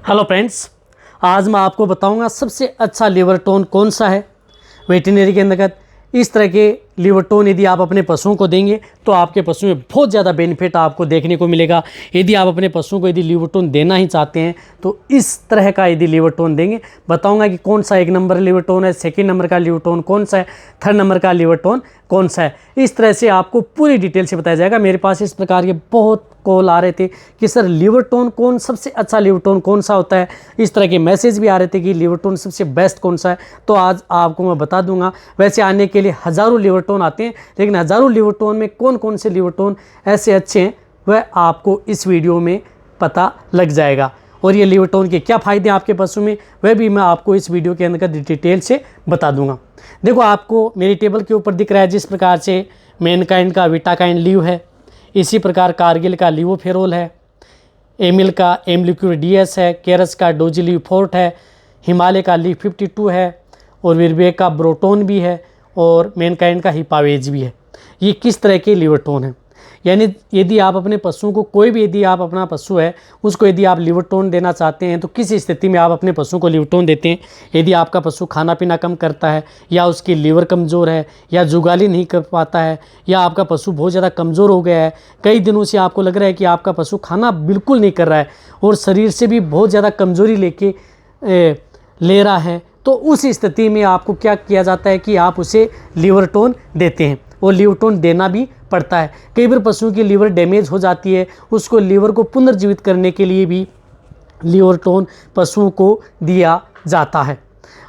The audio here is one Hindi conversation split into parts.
हेलो फ्रेंड्स, आज मैं आपको बताऊंगा सबसे अच्छा लीवर टोन कौन सा है वेटरनरी के अंतर्गत। इस तरह के लीवर टोन यदि आप अपने पशुओं को देंगे तो आपके पशु में बहुत ज़्यादा बेनिफिट आपको देखने को मिलेगा। यदि आप अपने पशुओं को यदि लीवर टोन देना ही चाहते हैं तो इस तरह का यदि लीवर टोन देंगे, बताऊंगा कि कौन सा 1 नंबर लीवर टोन है, 2 नंबर का लीवर टोन कौन सा है, 3rd नंबर का लीवर टोन कौन सा है। इस तरह से आपको पूरी डिटेल से बताया जाएगा। मेरे पास इस प्रकार के बहुत कॉल आ रहे थे कि सर लीवर टोन कौन सबसे अच्छा लीवर टोन कौन सा होता है। इस तरह के मैसेज भी आ रहे थे कि लीवर टोन सबसे बेस्ट कौन सा है। तो आज आपको मैं बता दूंगा। वैसे आने के लिए हज़ारों लीवर टोन आते हैं, लेकिन हज़ारों लीवर टोन में कौन कौन से लीवर टोन ऐसे अच्छे हैं वह आपको इस वीडियो में पता लग जाएगा। और ये लीवर टोन के क्या फ़ायदे हैं आपके पशु में वह भी मैं आपको इस वीडियो के अंदर डिटेल से बता दूंगा। देखो, आपको मेरी टेबल के ऊपर दिख रहा है जिस प्रकार से मैनकाइंड का विटाकाइन लीव है, इसी प्रकार कारगिल का लीवोफेरोल है, एमिल का एमलिक्यूर डीएस है, केरस का डोजिलीव फोर्ट है, हिमालय का लीव 52 है और विरबेक का ब्रोटोन भी है और मैनकाइंड का हिपावेज भी है। ये किस तरह के लीवर टोन है, यानी यदि आप अपने पशुओं को कोई भी यदि आप अपना पशु है उसको यदि आप लीवर टोन देना चाहते हैं तो किस स्थिति में आप अपने पशु को लीवर टोन देते हैं। यदि आपका पशु खाना पीना कम करता है, या उसकी लीवर कमज़ोर है, या जुगाली नहीं कर पाता है, या आपका पशु बहुत ज़्यादा कमज़ोर हो गया है, कई दिनों से आपको लग रहा है कि आपका पशु खाना बिल्कुल नहीं कर रहा है और शरीर से भी बहुत ज़्यादा कमज़ोरी ले रहा है, तो उस स्थिति में आपको क्या किया जाता है कि आप उसे लीवर टोन देते हैं। और लीवर टोन देना भी पड़ता है। कई बार पशुओं की लीवर डैमेज हो जाती है, उसको लीवर को पुनर्जीवित करने के लिए भी लीवर टोन पशुओं को दिया जाता है।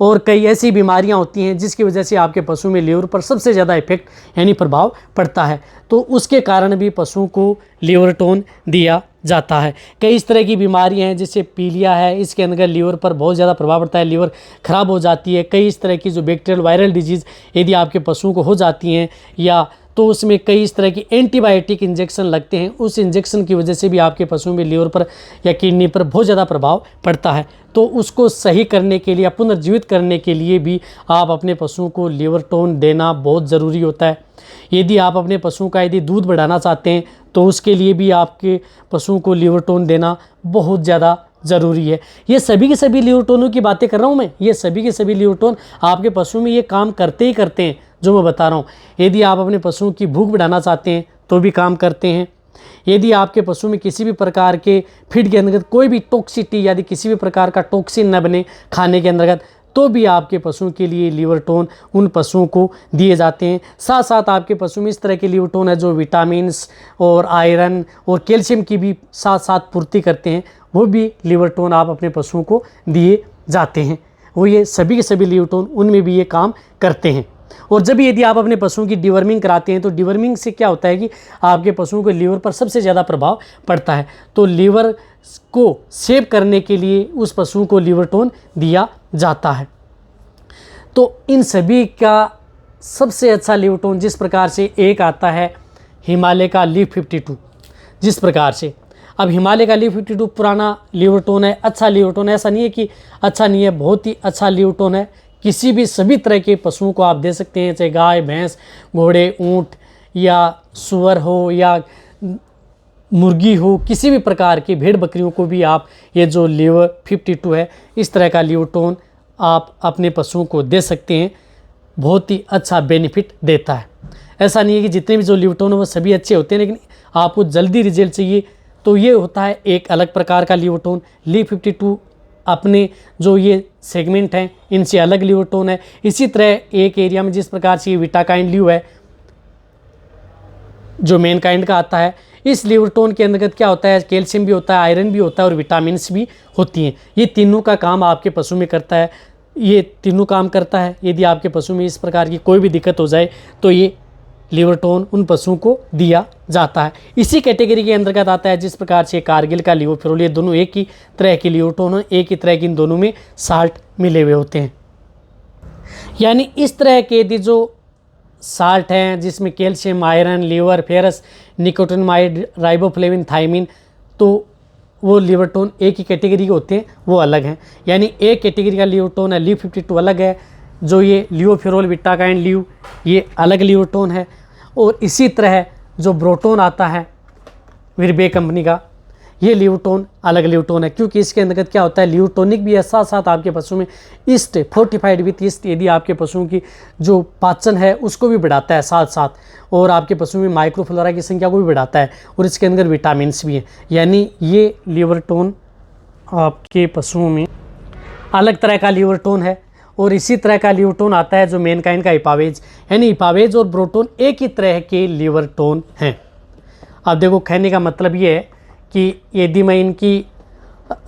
और कई ऐसी बीमारियां होती हैं जिसकी वजह से आपके पशु में लीवर पर सबसे ज़्यादा इफेक्ट यानी प्रभाव पड़ता है, तो उसके कारण भी पशुओं को लीवर टोन दिया जाता है। कई इस तरह की बीमारियां हैं जैसे पीलिया है, इसके अंदर लीवर पर बहुत ज़्यादा प्रभाव पड़ता है, लीवर ख़राब हो जाती है। कई इस तरह की जो बैक्टीरियल वायरल डिजीज़ यदि आपके पशुओं को हो जाती हैं या तो उसमें कई इस तरह की एंटीबायोटिक इंजेक्शन लगते हैं, उस इंजेक्शन की वजह से भी आपके पशुओं में लीवर पर या किडनी पर बहुत ज़्यादा प्रभाव पड़ता है। तो उसको सही करने के लिए या पुनर्जीवित करने के लिए भी आप अपने पशुओं को लीवर टोन देना बहुत ज़रूरी होता है। यदि आप अपने पशुओं का यदि दूध बढ़ाना चाहते हैं तो उसके लिए भी आपके पशुओं को लीवर टोन देना बहुत ज़्यादा ज़रूरी है। ये सभी के सभी लीवर टोनों की बातें कर रहा हूँ मैं, ये सभी के सभी लीवर टोन आपके पशु में ये काम करते ही करते हैं जो मैं बता रहा हूँ। यदि आप अपने पशुओं की भूख बढ़ाना चाहते हैं तो भी काम करते हैं। यदि आपके पशु में किसी भी प्रकार के फीड के अंतर्गत कोई भी टॉक्सिटी यदि किसी भी प्रकार का टॉक्सिन न बने खाने के अंतर्गत, तो भी आपके पशुओं के लिए लीवर टोन उन पशुओं को दिए जाते हैं। साथ साथ आपके पशु में इस तरह के लीवर टोन है जो विटामिन्स और आयरन और कैल्शियम की भी साथ साथ पूर्ति करते हैं, वो भी लीवर टोन आप अपने पशुओं को दिए जाते हैं। वो ये सभी के सभी लीवर टोन उनमें भी ये काम करते हैं। और जब यदि आप अपने पशुओं की डिवर्मिंग कराते हैं तो डिवर्मिंग से क्या होता है कि आपके पशुओं के लीवर पर सबसे ज़्यादा प्रभाव पड़ता है, तो लीवर को सेव करने के लिए उस पशु को लीवर टोन दिया जाता है। तो इन सभी का सबसे अच्छा लीवर टोन जिस प्रकार से एक आता है हिमालय का लीव 52, जिस प्रकार से अब हिमालय का लीव 52 पुराना लीवर टोन है, अच्छा लीवर टोन है। ऐसा नहीं है कि अच्छा नहीं है, बहुत ही अच्छा लीवर टोन है। किसी भी सभी तरह के पशुओं को आप दे सकते हैं, चाहे गाय भैंस घोड़े ऊँट या सूअर हो या मुर्गी हो, किसी भी प्रकार की भेड़ बकरियों को भी आप ये जो लीवर 52 है इस तरह का लीवर टोन आप अपने पशुओं को दे सकते हैं। बहुत ही अच्छा बेनिफिट देता है। ऐसा नहीं है कि जितने भी जो लीवर टोन है वो सभी अच्छे होते हैं, लेकिन आपको जल्दी रिजल्ट चाहिए तो ये होता है एक अलग प्रकार का लीवर टोन। लीव 52 अपने जो ये सेगमेंट हैं इनसे अलग लीवर टोन है। इसी तरह एक एरिया में जिस प्रकार से विटाकाइन लीव है जो मैनकाइंड का आता है, इस लीवर टोन के अंतर्गत क्या होता है, कैल्शियम भी होता है, आयरन भी होता है और विटामिन्स भी होती हैं। ये तीनों का काम आपके पशु में करता है, ये तीनों काम करता है। यदि आपके पशु में इस प्रकार की कोई भी दिक्कत हो जाए तो ये लीवर टोन उन पशुओं को दिया जाता है। इसी कैटेगरी के अंतर्गत आता है जिस प्रकार से कारगिल का लीवोफेरोल, ये दोनों एक ही तरह के लीवर टोन है, एक ही तरह के इन दोनों में साल्ट मिले हुए होते हैं। यानी इस तरह के यदि जो साल्ट हैं जिसमें calcium, iron, liver, ferrous, nicotinamide, riboflavin, thiamine, तो वो लीवर टोन एक ही कैटेगरी के होते हैं, वो अलग हैं। यानी एक कैटेगरी का लीवर टोन है लीव 52 अलग है, जो ये लीवोफेरोल विटाकाइन लीव ये अलग लीवर टोन है। और इसी तरह जो ब्रोटोन आता है विरबेक कंपनी का, ये लिवरटोन अलग लिवरटोन है, क्योंकि इसके अंतर्गत क्या होता है, लिवरटोनिक भी है, साथ साथ आपके पशु में ईस्ट फोर्टिफाइड विथ ईस्ट, यदि आपके पशुओं की जो पाचन है उसको भी बढ़ाता है साथ साथ, और आपके पशु में माइक्रोफ्लोरा की संख्या को भी बढ़ाता है, और इसके अंदर विटामिन भी हैं। यानी ये लिवरटोन आपके पशुओं में अलग तरह का लिवरटोन है। और इसी तरह का लिवरटोन आता है जो मेनकाइंड का हिपावेज, यानी हिपावेज और ब्रोटोन एक ही तरह के लिवरटोन हैं। अब देखो, कहने का मतलब ये है कि यदि मैं इनकी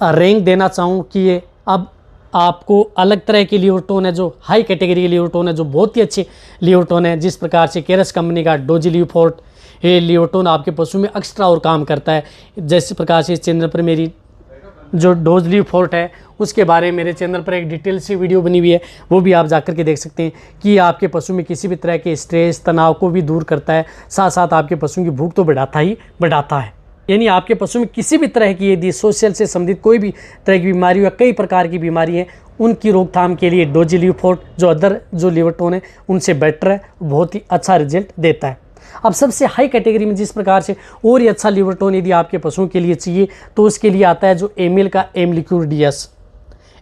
रैंक देना चाहूँ कि ये अब आपको अलग तरह की लिवरटोन है, जो हाई कैटेगरी की लिवरटोन है, जो बहुत ही अच्छे लिवरटोन है, जिस प्रकार से केरस कंपनी का डोजी लिवफोर्ट, ये लिवरटोन आपके पशु में एक्स्ट्रा और काम करता है। जिस प्रकार से इस चैनल पर मेरी जो डोज लिवफोर्ट है उसके बारे में मेरे चैनल पर एक डिटेल सी वीडियो बनी हुई है, वो भी आप जाकर के देख सकते हैं कि आपके पशु में किसी भी तरह के स्ट्रेस तनाव को भी दूर करता है, साथ साथ आपके पशुओं की भूख तो बढ़ाता ही बढ़ाता है। यानी आपके पशु में किसी भी तरह की यदि सोशल से संबंधित कोई भी तरह की बीमारी या कई प्रकार की बीमारी है, उनकी रोकथाम के लिए डोजी लिवफोर्ट जो अदर जो लिवरटोन है उनसे बेटर है, बहुत ही अच्छा रिजल्ट देता है। अब सबसे हाई कैटेगरी में जिस प्रकार से और ही अच्छा लिवरटोन यदि आपके पशुओं के लिए चाहिए तो उसके लिए आता है जो एमएल का एमलिक्यूर डीएस।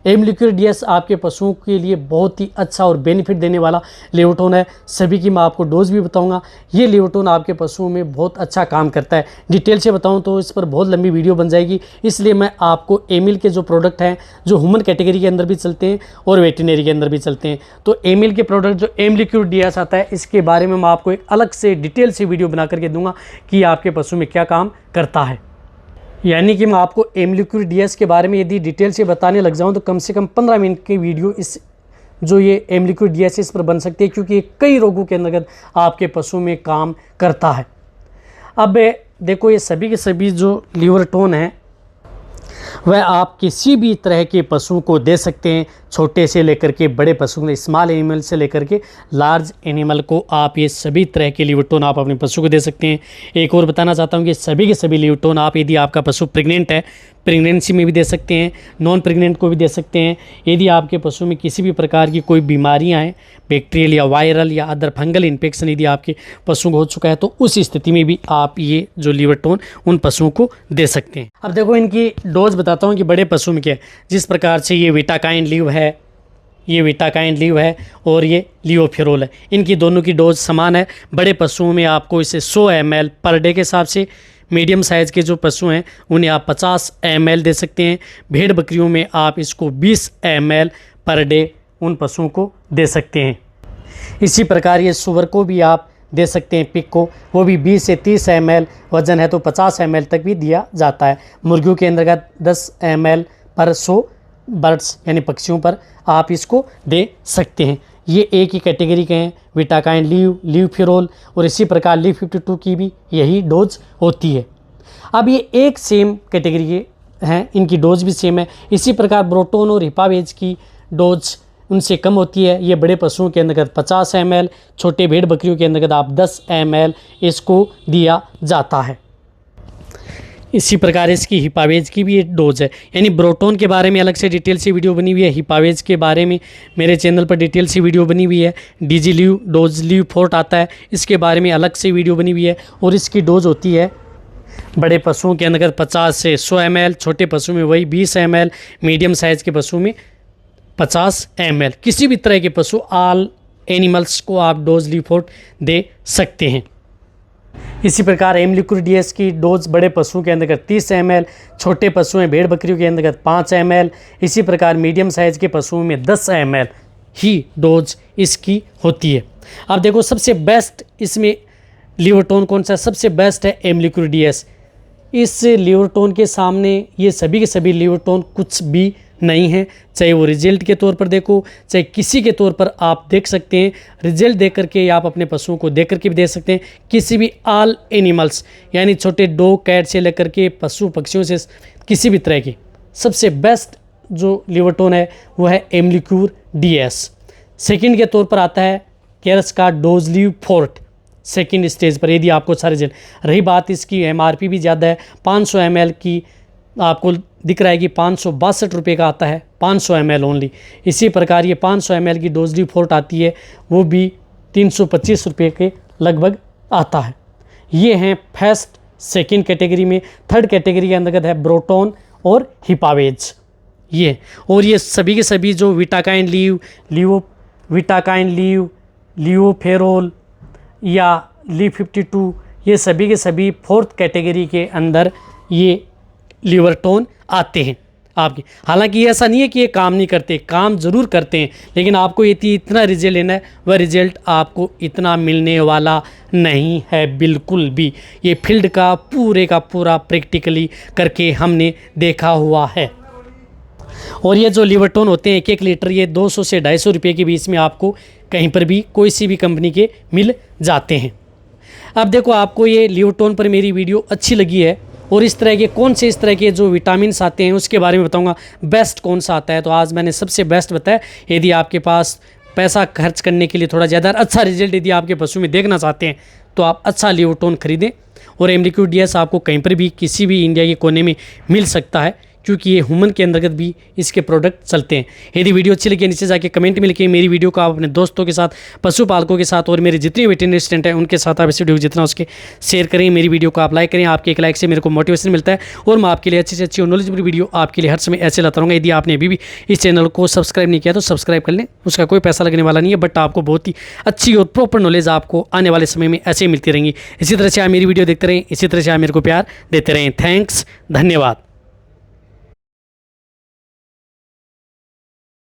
एमलिक्यूर डीएस आपके पशुओं के लिए बहुत ही अच्छा और बेनिफिट देने वाला लिवरटोन है। सभी की मैं आपको डोज भी बताऊंगा। ये लिवरटोन आपके पशुओं में बहुत अच्छा काम करता है। डिटेल से बताऊं तो इस पर बहुत लंबी वीडियो बन जाएगी, इसलिए मैं आपको एमएल के जो प्रोडक्ट हैं जो ह्यूमन कैटेगरी के अंदर भी चलते हैं और वेटरनरी के अंदर भी चलते हैं, तो एमएल के प्रोडक्ट जो एमलिक्यूर डीएस आता है इसके बारे में मैं आपको एक अलग से डिटेल से वीडियो बना करके दूंगा कि आपके पशु में क्या काम करता है। यानी कि मैं आपको एमलिक्यूर डीएस के बारे में यदि डिटेल से बताने लग जाऊं तो कम से कम 15 मिनट की वीडियो इस जो ये एमलिक्यूर डीएस इस पर बन सकती है, क्योंकि ये कई रोगों के अंतर्गत आपके पशु में काम करता है। अब देखो, ये सभी के सभी जो लिवरटोन हैं वह आप किसी भी तरह के पशु को दे सकते हैं, छोटे से लेकर के बड़े पशु, स्मॉल एनिमल से लेकर के लार्ज एनिमल को आप ये सभी तरह के लिवरटोन आप अपने पशु को दे सकते हैं। एक और बताना चाहता हूँ कि सभी के सभी लिवरटोन आप यदि आपका पशु प्रेग्नेंट है, प्रेगनेंसी में भी दे सकते हैं, नॉन प्रेग्नेंट को भी दे सकते हैं। यदि आपके पशु में किसी भी प्रकार की कोई बीमारियां हैं, बैक्टीरियल या वायरल या अदर फंगल इन्फेक्शन यदि आपके पशु को हो चुका है, तो उस स्थिति में भी आप ये जो लिवरटोन उन पशुओं को दे सकते हैं। अब देखो, इनकी डोज बताता हूँ कि बड़े पशु में क्या है। जिस प्रकार से ये विटाकाइन लीव है, ये विटाकाइन लीव है और ये लियोफिरोल है, इनकी दोनों की डोज समान है। बड़े पशुओं में आपको इसे 100 ml पर डे के हिसाब से, मीडियम साइज़ के जो पशु हैं उन्हें आप 50 ml दे सकते हैं। भेड़ बकरियों में आप इसको 20 ml पर डे उन पशुओं को दे सकते हैं। इसी प्रकार ये सुअर को भी आप दे सकते हैं, पिग को, वो भी 20 से 30 ml, वजन है तो 50 ml तक भी दिया जाता है। मुर्गियों के अंतर्गत 10 ml पर 100 बर्ड्स यानी पक्षियों पर आप इसको दे सकते हैं। ये एक ही कैटेगरी के हैं, विटाकाइन लीव, लिवफिरोल, और इसी प्रकार लीव 52 की भी यही डोज होती है। अब ये एक सेम कैटेगरी के हैं, इनकी डोज भी सेम है। इसी प्रकार ब्रोटोन और हिपावेज की डोज उनसे कम होती है। ये बड़े पशुओं के अंतर्गत 50 ml, छोटे भेड़ बकरियों के अंतर्गत आप 10 ml इसको दिया जाता है। इसी प्रकार इसकी हिपावेज की भी एक डोज है। यानी ब्रोटोन के बारे में अलग से डिटेल सी वीडियो बनी हुई है, हिपावेज के बारे में मेरे चैनल पर डिटेल सी वीडियो बनी हुई है। DG leave, dose leave fort आता है, इसके बारे में अलग से वीडियो बनी हुई है, और इसकी डोज होती है बड़े पशुओं के अंतर्गत 50 से 100 ml, छोटे पशु में वही 20 ml, मीडियम साइज़ के पशु में 50 ml। किसी भी तरह के पशु, ऑल एनिमल्स को आप डोज लीव फोर्ट दे सकते हैं। इसी प्रकार एमलिक्यूर डीएस की डोज बड़े पशुओं के अंतर्गत 30 ml, छोटे पशु हैं भेड़ बकरियों के अंतर्गत 5 ml, इसी प्रकार मीडियम साइज़ के पशुओं में 10 ml ही डोज इसकी होती है। अब देखो, सबसे बेस्ट इसमें लिवरटोन कौन सा? सबसे बेस्ट है एमलिक्यूर डीएस। इस लिवरटोन के सामने ये सभी के सभी लिवरटोन कुछ भी नहीं है, चाहे वो रिजल्ट के तौर पर देखो, चाहे किसी के तौर पर आप देख सकते हैं। रिजल्ट देख करके आप अपने पशुओं को देख करके भी दे सकते हैं। किसी भी ऑल एनिमल्स यानी छोटे डॉग, कैट से लेकर के पशु पक्षियों से किसी भी तरह की सबसे बेस्ट जो लिवरटोन है वो है एमलिक्यूर डीएस। सेकंड के तौर पर आता है केरस का dose leave fort, second stage पर, यदि आपको अच्छा रिजल्ट। रही बात इसकी एमआरपी भी ज़्यादा है, 500 ml की आपको दिख रहा है कि 562 रुपये का आता है, 500 ml ओनली। इसी प्रकार ये 500 ml की डोज लीव फोर्ट आती है, वो भी 325 रुपये के लगभग आता है। ये हैं फर्स्ट, सेकंड कैटेगरी में। थर्ड कैटेगरी के अंतर्गत है ब्रोटोन और हिपावेज ये। और ये सभी के सभी जो विटाकाइन लीव, विटाकाइन लीव, लियोफेरोल या ली52, ये सभी के सभी फोर्थ कैटेगरी के अंदर ये लीवर टोन आते हैं आपके। हालांकि ऐसा नहीं है कि ये काम नहीं करते, काम ज़रूर करते हैं, लेकिन आपको इतना रिजल्ट लेना है, वह रिजल्ट आपको इतना मिलने वाला नहीं है बिल्कुल भी। ये फील्ड का पूरा प्रैक्टिकली करके हमने देखा हुआ है। और ये जो लीवर टोन होते हैं 1-1 लीटर ये 200 से 250 रुपये के बीच में आपको कहीं पर भी कोई सी भी कंपनी के मिल जाते हैं। अब देखो, आपको ये लीवर टोन पर मेरी वीडियो अच्छी लगी है और इस तरह के जो विटामिन आते हैं उसके बारे में बताऊंगा, बेस्ट कौन सा आता है। तो आज मैंने सबसे बेस्ट बताया। यदि आपके पास पैसा खर्च करने के लिए थोड़ा ज़्यादा अच्छा रिजल्ट यदि आपके पशु में देखना चाहते हैं तो आप अच्छा लीवर टोन खरीदें। और एमडीक्यू डीएस आपको कहीं पर भी किसी भी इंडिया के कोने में मिल सकता है, क्योंकि ये ह्यूमन के अंतर्गत भी इसके प्रोडक्ट चलते हैं। यदि वीडियो अच्छी लगी नीचे जाके कमेंट में लिखिए। मेरी वीडियो को आप अपने दोस्तों के साथ, पशुपालकों के साथ और मेरे जितने वेटरनरी स्टूडेंट हैं उनके साथ आप इस वीडियो को जितना उसके शेयर करें। मेरी वीडियो को आप लाइक करें, आपके एक लाइक से मेरे को मोटिवेशन मिलता है और मैं आपके लिए अच्छी से अच्छी और नॉलेजेबल वीडियो आपके लिए हर समय ऐसे लाता रहूँगा। यदि आपने अभी भी इस चैनल को सब्सक्राइब नहीं किया तो सब्सक्राइब कर लें, उसका कोई पैसा लगने वाला नहीं है, बट आपको बहुत ही अच्छी और प्रॉपर नॉलेज आपको आने वाले समय में ऐसे ही मिलती रहेंगी। इसी तरह से आप मेरी वीडियो देखते रहें, इसी तरह से आप मेरे को प्यार देते रहें। थैंक्स, धन्यवाद।